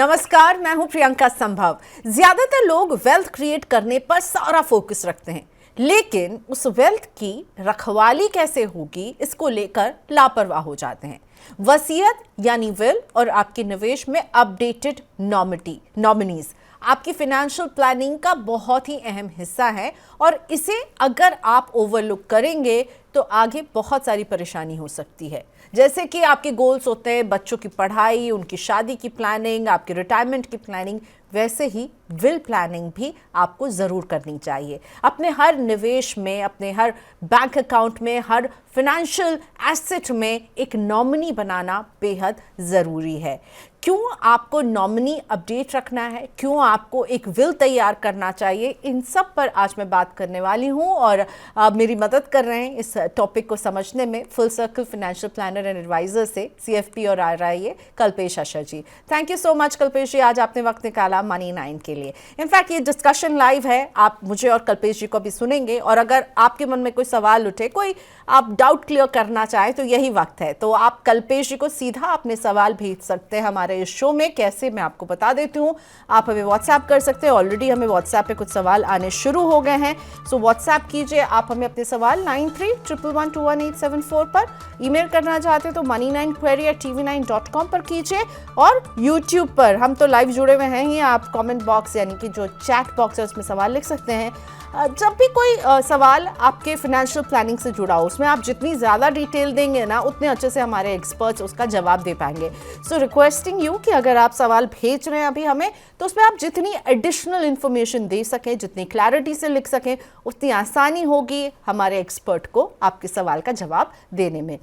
नमस्कार, मैं हूं प्रियंका संभव। ज्यादातर लोग वेल्थ क्रिएट करने पर सारा फोकस रखते हैं, लेकिन उस वेल्थ की रखवाली कैसे होगी इसको लेकर लापरवाह हो जाते हैं। वसीयत यानी विल और आपके निवेश में अपडेटेड नॉमिनीज आपकी फाइनेंशियल प्लानिंग का बहुत ही अहम हिस्सा है और इसे अगर आप ओवरलुक करेंगे तो आगे बहुत सारी परेशानी हो सकती है। जैसे कि आपके गोल्स होते हैं बच्चों की पढ़ाई, उनकी शादी की प्लानिंग, आपके रिटायरमेंट की प्लानिंग, वैसे ही विल प्लानिंग भी आपको ज़रूर करनी चाहिए। अपने हर निवेश में, अपने हर बैंक अकाउंट में, हर फाइनेंशियल एसेट में एक नॉमिनी बनाना बेहद ज़रूरी है। क्यों आपको नॉमिनी अपडेट रखना है, क्यों आपको एक विल तैयार करना चाहिए, इन सब पर आज मैं बात करने वाली हूं और मेरी मदद कर रहे हैं इस टॉपिक को समझने में full circle financial planner and adviser से CFP और RIA Kalpesh Ashar ji. Thank you so much Kalpesh ji, आज आपने वक्त निकाला मनी 9 के लिए। इनफैक्ट ये डिस्कशन लाइव है, आप मुझे और कल्पेश जी को भी सुनेंगे और अगर आपके मन में कोई सवाल उठे, कोई आप डाउट क्लियर करना चाहें तो यही वक्त है। तो आप कल्पेश जी को सीधा अपने सवाल भेज सकते हैं हमारे इस शो में। कैसे, मैं आपको बता देती हूँ। आप हमें व्हाट्सएप कर सकते हैं, ऑलरेडी हमें व्हाट्सएप पे कुछ सवाल आने शुरू हो गए हैं। सो व्हाट्सएप कीजिए आप हमें अपने सवाल 9311211874 पर। ईमेल करना चाहते हैं तो money9query@tv9.com पर कीजिए और यूट्यूब पर हम तो लाइव जुड़े हुए हैं ही, आप कमेंट बॉक्स यानी कि जो चैट बॉक्स है उसमें सवाल लिख सकते हैं। जब भी कोई सवाल आपके फाइनेंशियल प्लानिंग से जुड़ा हो, उसमें आप जितनी ज़्यादा डिटेल देंगे ना, उतने अच्छे से हमारे एक्सपर्ट्स उसका जवाब दे पाएंगे। सो रिक्वेस्टिंग यू कि अगर आप सवाल भेज रहे हैं अभी हमें, तो उसमें आप जितनी एडिशनल इन्फॉर्मेशन दे सकें, जितनी क्लैरिटी से लिख सकें, उतनी आसानी होगी हमारे एक्सपर्ट को आपके सवाल का जवाब देने में।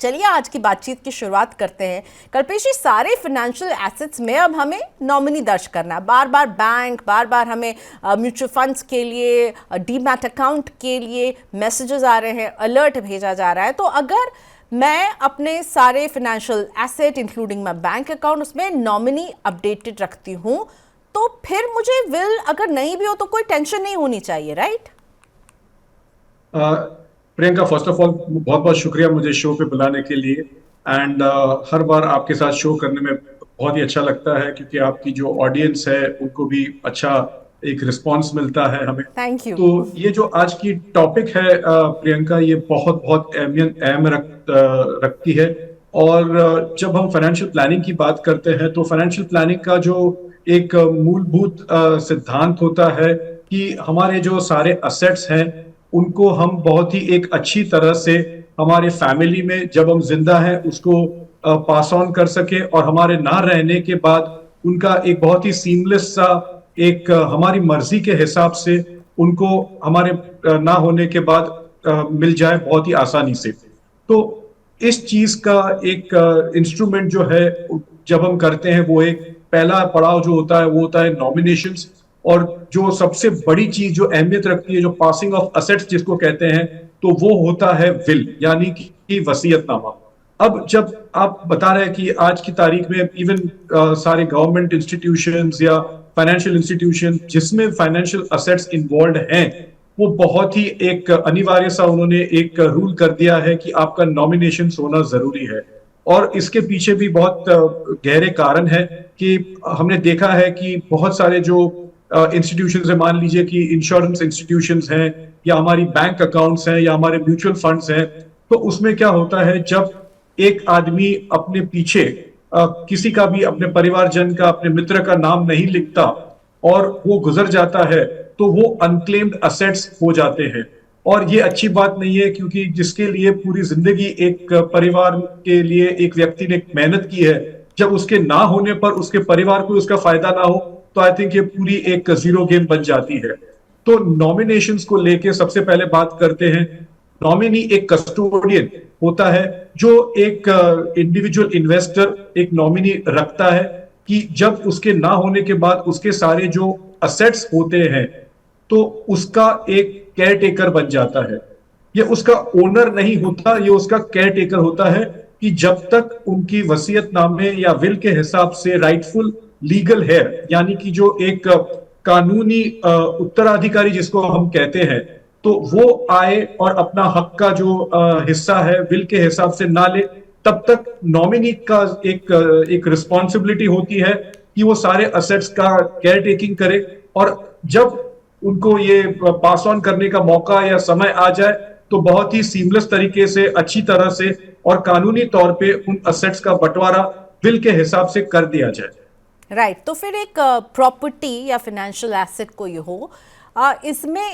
चलिए आज की बातचीत की शुरुआत करते हैं। कल्पेश जी, सारे फाइनेंशियल एसेट्स में अब हमें नॉमिनी दर्ज करना है। बार बार बैंक, बार बार हमें म्यूचुअल फंड्स के लिए, डीमैट अकाउंट के लिए मैसेजेस आ रहे हैं, अलर्ट भेजा जा रहा है। तो अगर मैं अपने सारे financial asset including my bank account उसमें नॉमिनी अपडेटेड रखती हूँ, तो फिर मुझे विल अगर नहीं भी हो तो कोई टेंशन नहीं होनी चाहिए, right? Priyanka, first of all बहुत बहुत शुक्रिया मुझे शो पे बुलाने के लिए। एंड हर बार आपके साथ शो करने में बहुत ही अच्छा लगता है, क्योंकि आपकी जो ऑडियंस है उनको भी अच्छा एक रिस्पांस मिलता है हमें। Thank you. तो ये जो आज की टॉपिक है प्रियंका, ये बहुत बहुत अहम रखती है। और जब हम फाइनेंशियल प्लानिंग की बात करते हैं तो फाइनेंशियल प्लानिंग का जो एक मूलभूत सिद्धांत होता है कि हमारे जो सारे असेट्स हैं उनको हम बहुत ही एक अच्छी तरह से हमारे फैमिली में जब हम जिंदा हैं उसको पास ऑन कर सके, और हमारे ना रहने के बाद उनका एक बहुत ही सीमलेस सा एक हमारी मर्जी के हिसाब से उनको हमारे ना होने के बाद मिल जाए बहुत ही आसानी से। तो इस चीज का एक इंस्ट्रूमेंट जो है जब हम करते हैं, वो एक पहला पड़ाव जो होता है वो होता है नॉमिनेशंस। और जो सबसे बड़ी चीज जो अहमियत रखती है, जो पासिंग ऑफ असेट्स जिसको कहते हैं, तो वो होता है विल यानी कि वसीयतनामा। अब जब आप बता रहे हैं कि आज की तारीख में इवन सारे गवर्नमेंट इंस्टीट्यूशंस या फाइनेंशियल इंस्टीट्यूशन जिसमें फाइनेंशियल असेट्स इन्वॉल्व हैं, वो बहुत ही एक अनिवार्य सा उन्होंने एक रूल कर दिया है कि आपका नॉमिनेशन होना जरूरी है। और इसके पीछे भी बहुत गहरे कारण है कि हमने देखा है कि बहुत सारे जो इंस्टीट्यूशंस है, मान लीजिए कि इंश्योरेंस इंस्टीट्यूशंस हैं या हमारी बैंक अकाउंट्स हैं या हमारे म्यूचुअल फंड्स हैं, तो उसमें क्या होता है जब एक आदमी अपने पीछे किसी का भी, अपने परिवारजन का, अपने मित्र का नाम नहीं लिखता और वो गुजर जाता है, तो वो अनक्लेम्ड असेट्स हो जाते हैं। और ये अच्छी बात नहीं है, क्योंकि जिसके लिए पूरी जिंदगी एक परिवार के लिए एक व्यक्ति ने मेहनत की है, जब उसके ना होने पर उसके परिवार को उसका फायदा ना हो, तो आई थिंक ये पूरी एक जीरो गेम बन जाती है। तो नॉमिनेशंस को लेके सबसे पहले बात करते हैं। नॉमिनी एक कस्टोडियन होता है, जो एक इंडिविजुअल इन्वेस्टर एक नॉमिनी रखता है कि जब उसके ना होने के बाद उसके सारे जो असेट्स होते हैं तो उसका एक केयर टेकर बन जाता है। ये उसका ओनर नहीं होता, ये उसका केयर टेकर होता है कि जब तक उनकी वसीयतनामे या विल के हिसाब से राइटफुल लीगल है, यानी कि जो एक कानूनी उत्तराधिकारी जिसको हम कहते हैं, तो वो आए और अपना हक का जो हिस्सा है विल के हिसाब से ना ले, तब तक नॉमिनी का एक रिस्पॉन्सिबिलिटी होती है कि वो सारे असेट्स का केयर टेकिंग करे, और जब उनको ये पास ऑन करने का मौका या समय आ जाए तो बहुत ही सीमलेस तरीके से, अच्छी तरह से और कानूनी तौर पे उन असेट्स का बंटवारा बिल के हिसाब से कर दिया जाए। राइट तो फिर एक प्रॉपर्टी या फाइनेंशियल एसेट कोई हो, इसमें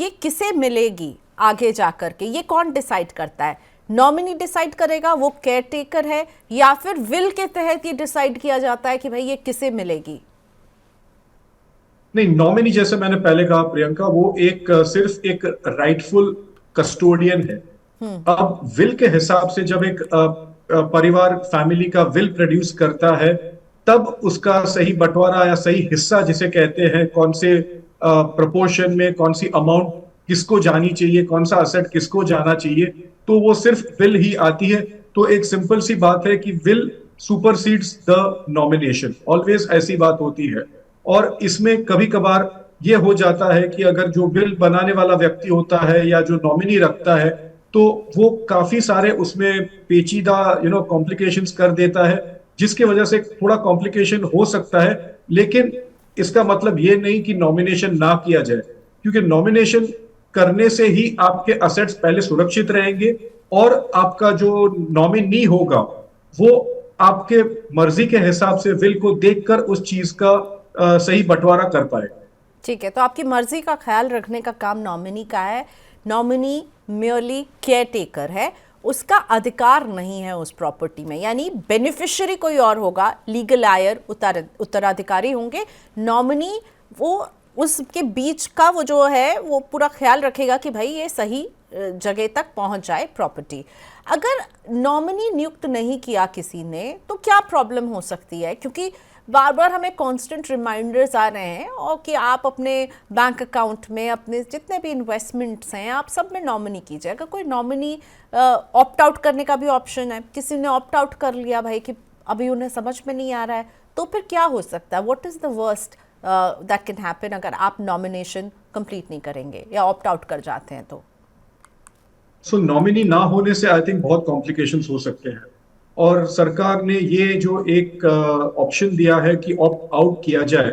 ये किसे मिलेगी आगे जाकर के, ये कौन डिसाइड करता है? नॉमिनी डिसाइड करेगा, वो केयर टेकर है, या फिर विल के तहत ये डिसाइड किया जाता है कि भाई ये किसे मिलेगी? नहीं, नॉमिनी जैसे मैंने पहले कहा प्रियंका, वो एक सिर्फ एक राइटफुल कस्टोडियन है। अब विल के हिसाब से जब एक परिवार फैमिली का विल प्रोड्यूस करता है, तब उसका सही बंटवारा या सही हिस्सा जिसे कहते हैं, कौन से प्रोपोर्शन में कौन सी अमाउंट किसको जानी चाहिए, कौन सा असेट किसको जाना चाहिए, तो वो सिर्फ विल ही आती है। तो एक सिंपल सी बात है कि विल सुपरसीड्स द नॉमिनेशन, ऑलवेज ऐसी बात होती है। और इसमें कभी कभार ये हो जाता है कि अगर जो बिल बनाने वाला व्यक्ति होता है या जो नॉमिनी रखता है, तो वो काफी सारे उसमें पेचीदा कॉम्प्लिकेशंस कर देता है, जिसकी वजह से थोड़ा कॉम्प्लिकेशन हो सकता है। लेकिन इसका मतलब ये नहीं कि नॉमिनेशन ना किया जाए, क्योंकि नॉमिनेशन करने से ही आपके असेट्स पहले सुरक्षित रहेंगे और आपका जो नॉमिनी होगा वो आपके मर्जी के हिसाब से विल को देखकर उस चीज का सही बंटवारा कर पाए। ठीक है, तो आपकी मर्जी का ख्याल रखने का काम नॉमिनी का है। नॉमिनी merely केयर टेकर है, उसका अधिकार नहीं है उस प्रॉपर्टी में, यानी बेनिफिशियरी कोई और होगा, लीगल आयर उत्तराधिकारी होंगे, नॉमिनी वो उसके बीच का वो जो है वो पूरा ख्याल रखेगा कि भाई ये सही जगह तक पहुंच जाए प्रॉपर्टी। अगर नॉमिनी नियुक्त नहीं किया किसी ने तो क्या प्रॉब्लम हो सकती है? क्योंकि बार बार हमें कांस्टेंट रिमाइंडर्स आ रहे हैं और कि आप अपने बैंक अकाउंट में, अपने जितने भी इन्वेस्टमेंट्स हैं, आप सब में नॉमिनी कीजिए। अगर कोई नॉमिनी ऑप्ट आउट करने का भी ऑप्शन है, किसी ने ऑप्ट आउट कर लिया भाई कि अभी उन्हें समझ में नहीं आ रहा है, तो फिर क्या हो सकता है? What is the worst that can happen अगर आप नॉमिनेशन कंप्लीट नहीं करेंगे या ऑप्ट आउट कर जाते हैं तो? सो नॉमिनी ना होने से आई थिंक बहुत कॉम्प्लिकेशंस हो सकते हैं, और सरकार ने ये जो एक ऑप्शन दिया है कि ऑप्ट आउट किया जाए,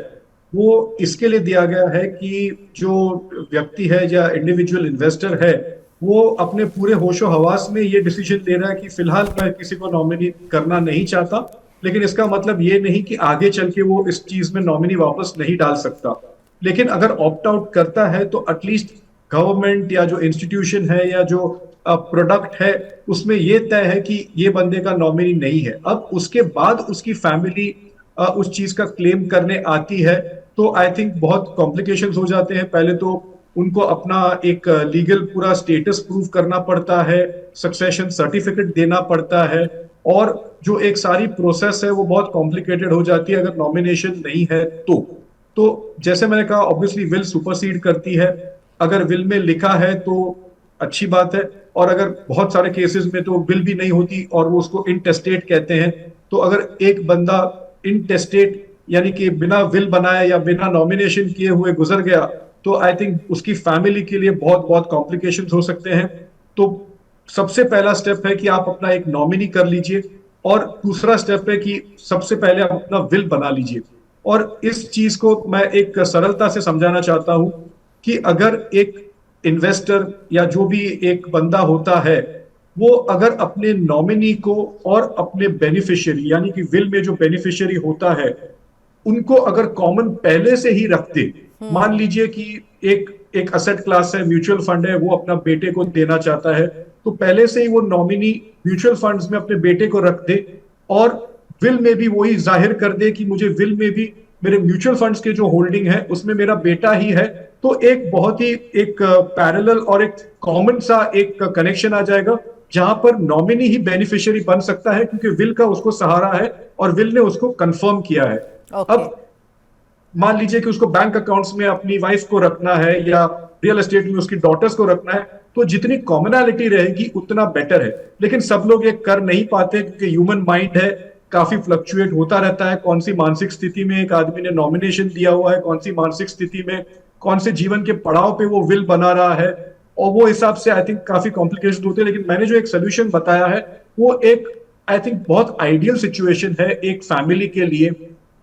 वो इसके लिए दिया गया है कि जो व्यक्ति है या इंडिविजुअल इन्वेस्टर है, वो अपने पूरे होशो हवास में ये डिसीजन ले रहा है कि फिलहाल मैं किसी को नॉमिनी करना नहीं चाहता, लेकिन इसका मतलब ये नहीं कि आगे चल के वो इस चीज में नॉमिनी वापस नहीं डाल सकता। लेकिन अगर ऑप्ट आउट करता है तो एटलीस्ट गवर्नमेंट या जो इंस्टीट्यूशन है या जो प्रोडक्ट है, उसमें ये तय है कि ये बंदे का नॉमिनी नहीं है। अब उसके बाद उसकी फैमिली उस चीज का क्लेम करने आती है तो आई थिंक बहुत कॉम्प्लिकेशंस हो जाते हैं। पहले तो उनको अपना एक लीगल पूरा स्टेटस प्रूव करना पड़ता है, सक्सेशन सर्टिफिकेट देना पड़ता है, और जो एक सारी प्रोसेस है वो बहुत कॉम्प्लिकेटेड हो जाती है अगर नॉमिनेशन नहीं है तो जैसे मैंने कहा, ऑब्वियसली विल सुपरसीड करती है। अगर विल में लिखा है तो अच्छी बात है, और अगर बहुत सारे केसेस में तो विल भी नहीं होती और वो उसको इंटेस्टेट कहते हैं। तो अगर एक बंदा इंटेस्टेट यानी कि बिना विल बनाए या बिना नॉमिनेशन किए हुए गुजर गया, तो आई थिंक उसकी फैमिली के लिए बहुत बहुत कॉम्प्लिकेशंस हो सकते हैं। तो सबसे पहला स्टेप है कि आप अपना एक नॉमिनी कर लीजिए, और दूसरा स्टेप है कि सबसे पहले आप अपना विल बना लीजिए। और इस चीज को मैं एक सरलता से समझाना चाहता हूं कि अगर एक इन्वेस्टर या जो भी एक बंदा होता है, वो अगर अपने नॉमिनी को और अपने बेनिफिशियरी यानी कि विल में जो बेनिफिशियरी होता है उनको अगर कॉमन पहले से ही रख दे, मान लीजिए कि एक असेट क्लास है, म्यूचुअल फंड है, वो अपना बेटे को देना चाहता है, तो पहले से ही वो नॉमिनी म्यूचुअल फंड्स में अपने बेटे को रख दे और विल में भी वही जाहिर कर दे कि मुझे विल में भी मेरे म्यूचुअल फंड्स के जो होल्डिंग है उसमें मेरा बेटा ही है, तो एक बहुत ही एक पैरेलल और एक कॉमन सा एक कनेक्शन आ जाएगा जहां पर नॉमिनी ही बेनिफिशियरी बन सकता है, क्योंकि विल का उसको सहारा है और विल ने उसको कंफर्म किया है। अब मान लीजिए कि उसको बैंक अकाउंट्स में अपनी वाइफ को रखना है या रियल एस्टेट में उसकी डॉटर्स को रखना है, तो जितनी कॉमनैलिटी रहेगी उतना बेटर है। लेकिन सब लोग ये कर नहीं पाते क्योंकि ह्यूमन माइंड है, काफी फ्लक्चुएट होता रहता है। कौन सी मानसिक स्थिति में एक आदमी ने नॉमिनेशन दिया हुआ है, कौन सी मानसिक स्थिति में, कौन से जीवन के पड़ाव पे वो विल बना रहा है, और वो हिसाब से आई थिंक काफी कॉम्प्लिकेशन होते हैं। लेकिन मैंने जो एक सोल्यूशन बताया है वो एक आई थिंक बहुत आइडियल सिचुएशन है एक फैमिली के लिए,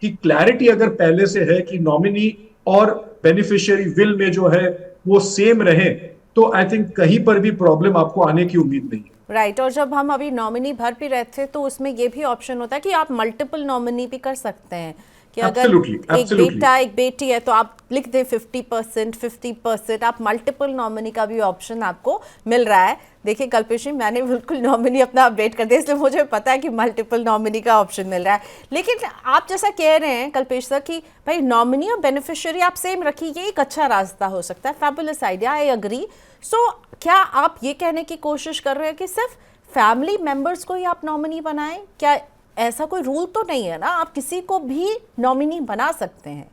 कि क्लैरिटी अगर पहले से है कि नॉमिनी और बेनिफिशियरी विल में जो है वो सेम रहे, तो आई थिंक कहीं पर भी प्रॉब्लम आपको आने की उम्मीद नहीं है। राइट और जब हम अभी नॉमिनी भर भी रहे थे तो उसमें ये भी ऑप्शन होता है कि आप मल्टीपल नॉमिनी भी कर सकते हैं कि अगर एब्सोल्युटली, एक एब्सोल्युटली। बेटा एक बेटी है तो आप लिख दें 50% आप मल्टीपल नॉमिनी का भी ऑप्शन आपको मिल रहा है। देखिए कल्पेश जी, मैंने बिल्कुल नॉमिनी अपना अपडेट कर दिया, इसलिए मुझे पता है कि मल्टीपल नॉमिनी का ऑप्शन मिल रहा है। लेकिन आप जैसा कह रहे हैं कल्पेश सर कि भाई नॉमिनी और बेनिफिशियरी आप सेम रखिए, ये एक अच्छा रास्ता हो सकता है, फैबुलस आइडिया, आई एग्री। सो क्या आप ये कहने की कोशिश कर रहे हैं कि सिर्फ फैमिली मेंबर्स को ही आप नॉमिनी बनाएं? क्या ऐसा कोई रूल तो नहीं है ना, आप किसी को भी नॉमिनी बना सकते हैं?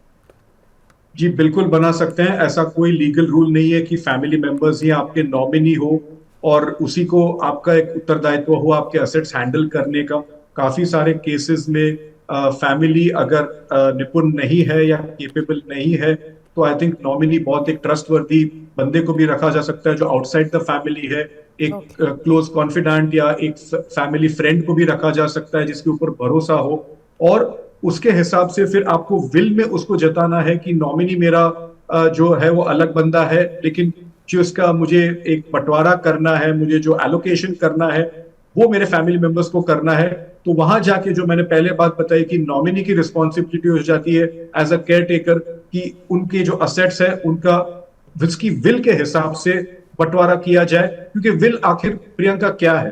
जी बिल्कुल बना सकते हैं। ऐसा कोई लीगल रूल नहीं है कि फैमिली मेंबर्स ही आपके नॉमिनी हो और उसी को आपका एक उत्तरदायित्व हो आपके असेट्स हैंडल करने का। काफी सारे केसेस में फैमिली अगर निपुण नहीं है या केपेबल नहीं है, तो आई थिंक नॉमिनी बहुत एक ट्रस्टवर्दी बंदे को भी रखा जा सकता है जो आउटसाइड द फैमिली है। एक ओके, क्लोज कॉन्फिडेंट या एक फैमिली फ्रेंड को भी रखा जा सकता है जिसके ऊपर भरोसा हो, और उसके हिसाब से फिर आपको विल में उसको जताना है कि नॉमिनी मेरा जो है वो अलग बंदा है, लेकिन जो इसका मुझे एक बंटवारा करना है, मुझे जो एलोकेशन करना है वो मेरे फैमिली मेंबर्स को करना है। तो वहां जाके जो मैंने पहले बात बताई कि नॉमिनी की रिस्पॉन्सिबिलिटी हो जाती है एज अ केयर टेकर कि उनके जो असेट्स है उनका उसकी विल के हिसाब से बंटवारा किया जाए। क्योंकि विल आखिर प्रियंका क्या है?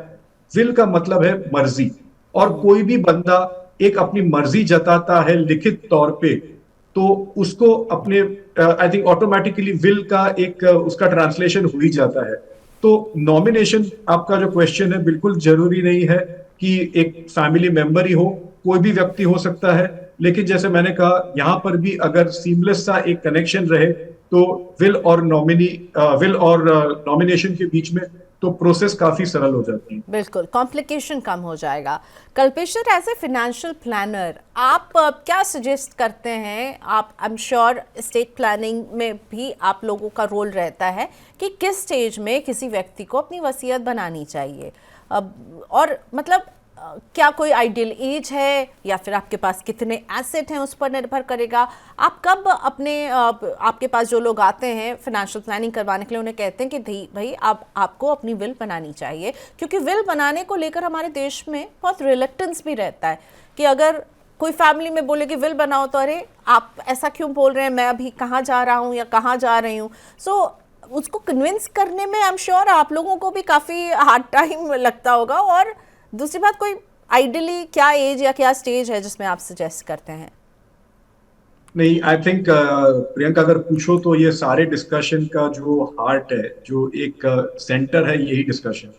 विल का मतलब है मर्जी, और कोई भी बंदा एक अपनी मर्जी जताता है लिखित तौर पे, तो उसको अपने आई थिंक ऑटोमेटिकली विल का एक उसका ट्रांसलेशन हो ही जाता है। तो नॉमिनेशन आपका जो क्वेश्चन है बिल्कुल जरूरी नहीं है कि एक फैमिली मेंबर ही हो, कोई भी व्यक्ति हो सकता है। लेकिन जैसे मैंने कहा यहां पर भी अगर सीमलेस सा एक कनेक्शन रहे तो विल और नॉमिनेशन के बीच में तो प्रोसेस काफी सरल हो जाती है। बिल्कुल कॉम्प्लिकेशन कम हो जाएगा। Kalpesh sir, as a financial planner आप क्या सजेस्ट करते हैं? आप I am sure estate planning में भी आप लोगों का रोल रहता है कि किस स्टेज में किसी व्यक्ति को अपनी वसीयत बनानी चाहिए, और मतलब क्या कोई आइडियल एज है या फिर आपके पास कितने एसेट हैं उस पर निर्भर करेगा? आप कब अपने आपके पास जो लोग आते हैं फाइनेंशियल प्लानिंग करवाने के लिए उन्हें कहते हैं कि भाई आपको अपनी विल बनानी चाहिए? क्योंकि विल बनाने को लेकर हमारे देश में बहुत रिलेक्टेंस भी रहता है कि अगर कोई फैमिली में बोले कि विल बनाओ तो अरे आप ऐसा क्यों बोल रहे हैं, मैं अभी कहाँ जा रहा हूँ या कहाँ जा रही हूँ। सो उसको कन्विंस करने में आई एम श्योर आप लोगों को भी काफ़ी हार्ड टाइम लगता होगा। और दूसरी बात, कोई आइडियली क्या एज या क्या स्टेज है जिसमें आप सजेस्ट करते हैं? नहीं, आई थिंक प्रियंका अगर पूछो तो ये सारे डिस्कशन का जो हार्ट है, जो एक सेंटर है, यही डिस्कशन।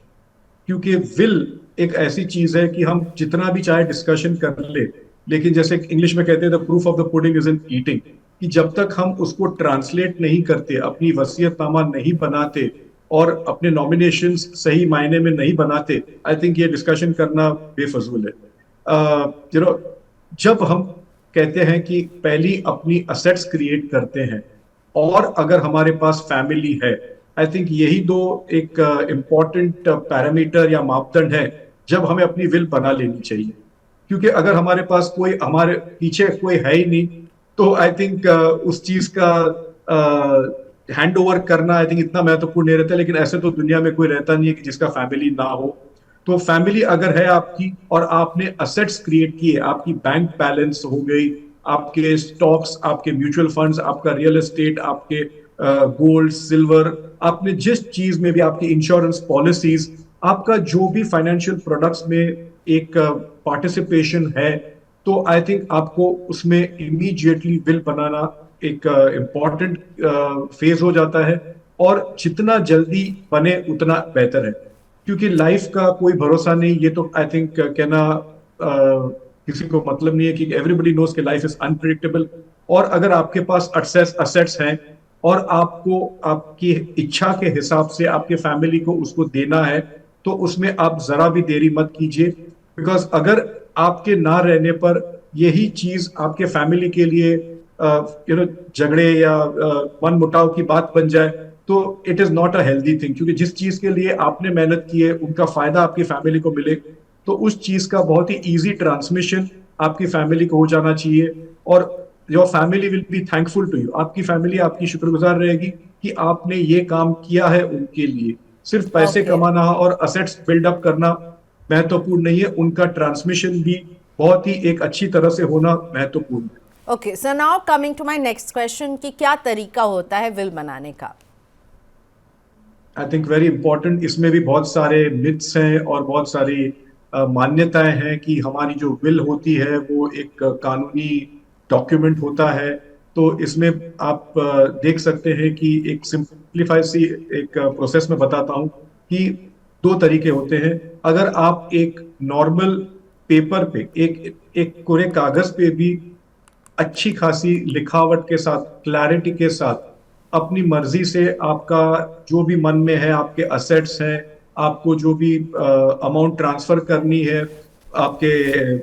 क्योंकि विल एक ऐसी चीज है कि हम जितना भी चाहे डिस्कशन कर ले, लेकिन जैसे इंग्लिश में कहते हैं the proof of the pudding is in eating, कि जब तक हम उसको ट्रांसलेट नहीं करते, अपनी वसीयतनामा नहीं बनाते और अपने नॉमिनेशन सही मायने में नहीं बनाते, आई थिंक ये डिस्कशन करना बेफजूल है। जब हम कहते हैं कि पहली अपनी असेट्स क्रिएट करते हैं और अगर हमारे पास फैमिली है, आई थिंक यही दो एक इम्पॉर्टेंट पैरामीटर या मापदंड है जब हमें अपनी विल बना लेनी चाहिए। क्योंकि अगर हमारे पास कोई हमारे पीछे कोई है ही नहीं, तो आई थिंक उस चीज का हैंड ओवर करना आई थिंक इतना महत्वपूर्ण नहीं रहता। लेकिन ऐसे तो दुनिया में कोई रहता नहीं है कि जिसका फैमिली ना हो। तो फैमिली अगर है आपकी और आपने असेट्स क्रिएट किए, आपकी बैंक बैलेंस हो गई, आपके स्टॉक्स, आपके म्यूचुअल फंड्स, आपका रियल एस्टेट, आपके गोल्ड सिल्वर, आपने जिस चीज में भी, आपकी इंश्योरेंस पॉलिसीज, आपका जो भी फाइनेंशियल प्रोडक्ट्स में एक पार्टिसिपेशन है, तो आई थिंक आपको उसमें इमीडिएटली विल बनाना एक इम्पॉर्टेंट फेज हो जाता है। और जितना जल्दी बने उतना बेहतर है, क्योंकि लाइफ का कोई भरोसा नहीं। ये तो आई थिंक कहना किसी को मतलब नहीं है कि एवरीबडी नोज कि लाइफ इज अनप्रिडिक्टेबल। और अगर आपके पास असेट्स हैं और आपको आपकी इच्छा के हिसाब से आपके फैमिली को उसको देना है, तो उसमें आप जरा भी देरी मत कीजिए। बिकॉज अगर आपके ना रहने पर यही चीज आपके फैमिली के लिए झगड़े या मन मुटाव की बात बन जाए, तो it is not a healthy thing. क्योंकि जिस चीज के लिए आपने मेहनत की है, उनका फायदा आपकी फैमिली को मिले, तो उस चीज का बहुत ही इजी ट्रांसमिशन आपकी फैमिली को हो जाना चाहिए, और your family will be thankful to you. आपकी फैमिली आपकी शुक्रगुजार रहेगी कि आपने ये काम किया है उनके लिए। सिर्फ पैसे ओके कमाना और असेट्स बिल्डअप करना महत्वपूर्ण नहीं है, उनका ट्रांसमिशन भी बहुत ही एक अच्छी तरह से होना महत्वपूर्ण है। Okay, so now coming to my next question कि क्या तरीका होता है विल बनाने का? आई थिंक वेरी इंपॉर्टेंट, इसमें भी बहुत सारे मिथ्स हैं और बहुत सारी मान्यताएं हैं कि हमारी जो विल होती है वो एक कानूनी डॉक्यूमेंट होता है। तो इसमें आप देख सकते हैं कि एक सिंप्लीफाई सी एक प्रोसेस में बताता हूं कि दो तरीके होते हैं। अगर आप एक नॉर्मल पेपर पे, एक एक कोरे कागज पे भी अच्छी खासी लिखावट के साथ, क्लैरिटी के साथ, अपनी मर्जी से आपका जो भी मन में है, आपके असेट्स हैं, आपको जो भी अमाउंट ट्रांसफर करनी है आपके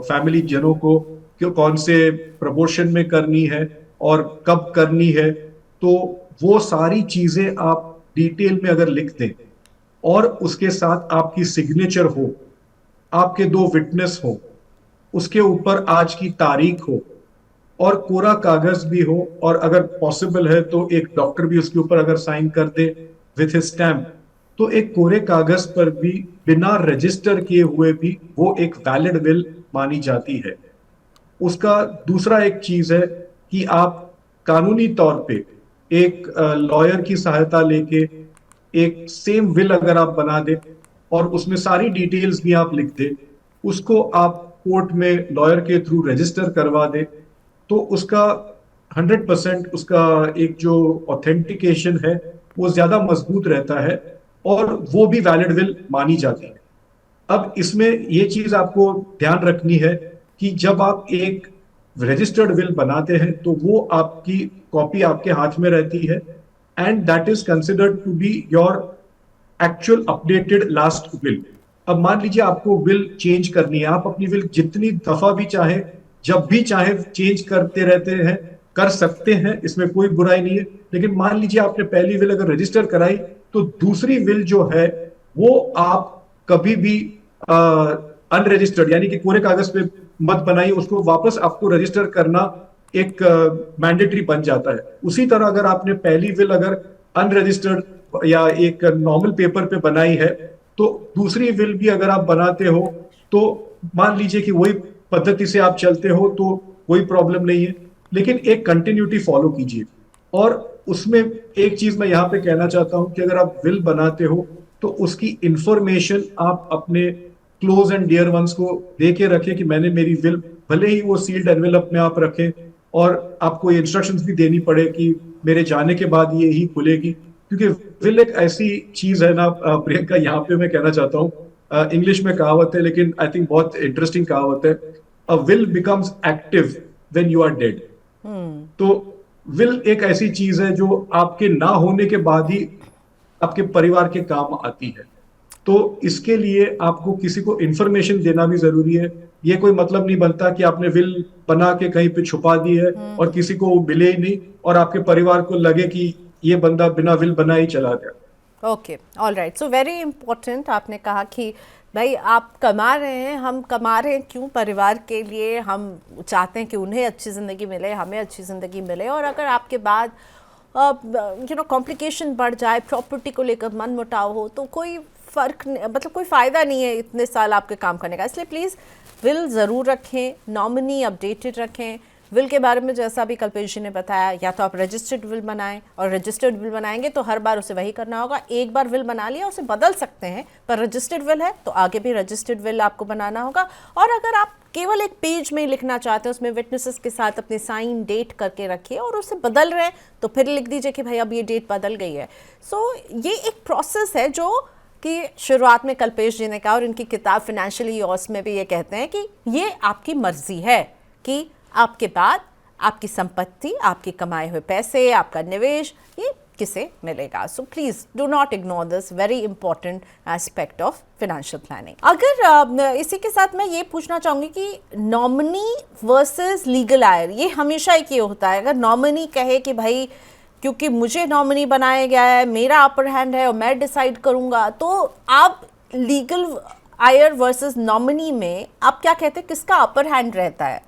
फैमिली जनों को, कि कौन से प्रपोर्शन में करनी है और कब करनी है, तो वो सारी चीजें आप डिटेल में अगर लिख दें और उसके साथ आपकी सिग्नेचर हो, आपके दो विटनेस हो, उसके ऊपर आज की तारीख हो और कोरा कागज भी हो, और अगर पॉसिबल है तो एक डॉक्टर भी उसके ऊपर अगर साइन कर दे विथ हिज स्टैम्प, तो एक कोरे कागज पर भी बिना रजिस्टर किए हुए भी वो एक वैलिड विल मानी जाती है। उसका दूसरा एक चीज है कि आप कानूनी तौर पे एक लॉयर की सहायता लेके एक सेम विल अगर आप बना दे और उसमें सारी डिटेल्स भी आप लिख दे, उसको आप कोर्ट में लॉयर के थ्रू रजिस्टर करवा दे, तो उसका 100% उसका एक जो ऑथेंटिकेशन है वो ज्यादा मजबूत रहता है और वो भी वैलिड विल मानी जाती है। अब इसमें ये चीज आपको ध्यान रखनी है कि जब आप एक रजिस्टर्ड विल बनाते हैं तो वो आपकी कॉपी आपके हाथ में रहती है, and that is considered to be your actual updated last will. अब मान लीजिए आपको विल चेंज करनी है, आप अपनी विल जितनी दफा भी चाहे, जब भी चाहे चेंज करते रहते हैं, कर सकते हैं, इसमें कोई बुराई नहीं है। लेकिन मान लीजिए आपने पहली विल अगर रजिस्टर कराई तो दूसरी विल जो है वो आप कभी भी अनरजिस्टर्ड यानी कि कोरे कागज पे मत बनाइए, उसको वापस आपको रजिस्टर करना एक मैंडेटरी बन जाता है। उसी तरह अगर आपने पहली विल अगर अनरजिस्टर्ड या एक नॉर्मल पेपर पे बनाई है, तो दूसरी विल भी अगर आप बनाते हो तो मान लीजिए कि वही पद्धति से आप चलते हो तो कोई प्रॉब्लम नहीं है, लेकिन एक कंटिन्यूटी फॉलो कीजिए। और उसमें एक चीज मैं यहां पे कहना चाहता हूं कि अगर आप विल बनाते हो तो उसकी इंफॉर्मेशन आप अपने क्लोज एंड डियर वंस को दे के रखें कि मैंने मेरी विल, भले ही वो सील्ड एनवेलप में आप रखें और आपको ये इंस्ट्रक्शंस भी देनी पड़े कि मेरे जाने के बाद ये ही खुलेगी, क्योंकि विल एक ऐसी चीज है ना प्रियंका, यहाँ पे मैं कहना चाहता हूँ, इंग्लिश में कहावत है लेकिन आई थिंक बहुत इंटरेस्टिंग कहावत है, a will becomes active when you are dead. तो विल एक ऐसी चीज है जो आपके ना होने के बाद ही आपके परिवार के काम आती है। तो इसके लिए आपको किसी को इंफॉर्मेशन देना भी जरूरी है। ये कोई मतलब नहीं बनता कि आपने विल बना के कहीं पे छुपा दी है और किसी को मिले ही नहीं और आपके परिवार को लगे कि ये बंदा बिना विल बना ही चला गया। Okay, all right, so very important आपने कहा कि भाई आप कमा रहे हैं, हम कमा रहे हैं क्यों? परिवार के लिए। हम चाहते हैं कि उन्हें अच्छी ज़िंदगी मिले, हमें अच्छी ज़िंदगी मिले। और अगर आपके बाद कॉम्प्लिकेशन बढ़ जाए, प्रॉपर्टी को लेकर मन मुटाव हो, तो कोई फ़र्क मतलब कोई फ़ायदा नहीं है इतने साल आपके काम करने का। इसलिए प्लीज़ विल ज़रूर रखें, नॉमिनी अपडेटेड रखें। विल के बारे में जैसा भी कल्पेश जी ने बताया, या तो आप रजिस्टर्ड विल बनाएं, और रजिस्टर्ड विल बनाएंगे तो हर बार उसे वही करना होगा। एक बार विल बना लिया उसे बदल सकते हैं, पर रजिस्टर्ड विल है तो आगे भी रजिस्टर्ड विल आपको बनाना होगा। और अगर आप केवल एक पेज में लिखना चाहते हैं, उसमें विटनेसेस के साथ अपने साइन डेट करके रखिए, और उसे बदल रहे हैं तो फिर लिख दीजिए कि भाई अब ये डेट बदल गई है। सो ये एक प्रोसेस है जो कि शुरुआत में कल्पेश जी ने कहा, और इनकी किताब फाइनेंशियली योर्स में भी ये कहते हैं कि ये आपकी मर्जी है कि आपके बाद आपकी संपत्ति, आपके कमाए हुए पैसे, आपका निवेश, ये किसे मिलेगा। So please do not ignore this very important aspect of financial planning. अगर इसी के साथ मैं ये पूछना चाहूंगी कि नॉमिनी वर्सेस लीगल आयर, ये हमेशा एक ये होता है, अगर नॉमिनी कहे कि भाई क्योंकि मुझे नॉमिनी बनाया गया है, मेरा अपर हैंड है और मैं डिसाइड करूंगा, तो आप लीगल आयर वर्सेस नॉमिनी में आप क्या कहते हैं, किसका अपर हैंड रहता है?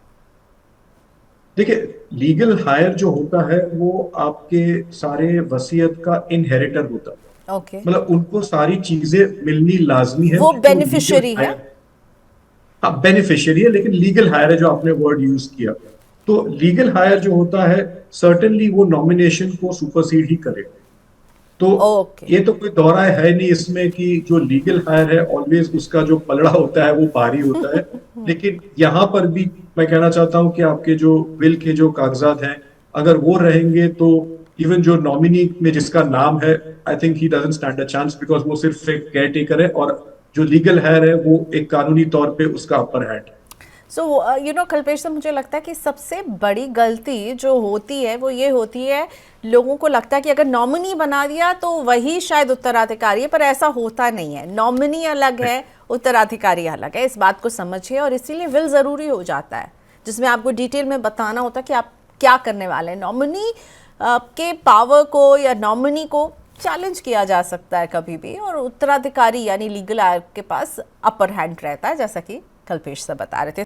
देखिए, लीगल हायर जो होता है वो आपके सारे वसीयत का इनहेरिटर होता है। ओके, मतलब उनको सारी चीजें मिलनी लाजमी है। वो जो लीगल बेनिफिशियरी है। हायर, हाँ बेनिफिशियरी है, लेकिन लीगल हायर है जो आपने वर्ड यूज किया। तो लीगल हायर जो होता है सर्टेनली वो नॉमिनेशन को सुपरसीड ही करे। तो ओके, ये तो कोई दौरा है नहीं इसमें कि जो लीगल हायर है ऑलवेज उसका जो पलड़ा होता है वो भारी होता है। लेकिन यहाँ पर भी मैं कहना चाहता हूँ कि आपके जो विल के जो कागजात हैं अगर वो रहेंगे तो इवन जो नॉमिनी में जिसका नाम है I think he doesn't stand a chance, because वो सिर्फ एक केयर टेकर है और जो लीगल हायर है वो एक कानूनी तौर पे उसका अपर हैंड है। सो कल्पेश सर, मुझे लगता है कि सबसे बड़ी गलती जो होती है वो ये होती है, लोगों को लगता है कि अगर नॉमिनी बना दिया तो वही शायद उत्तराधिकारी है, पर ऐसा होता नहीं है। नॉमिनी अलग है, उत्तराधिकारी अलग है। इस बात को समझिए, और इसीलिए विल ज़रूरी हो जाता है जिसमें आपको डिटेल में बताना होता है कि आप क्या करने वाले हैं। नॉमिनी के पावर को या नॉमिनी को चैलेंज किया जा सकता है कभी भी, और उत्तराधिकारी यानी लीगल आयर के पास अपर हैंड रहता है, जैसा कि कल्पेश सर बता रहे थे।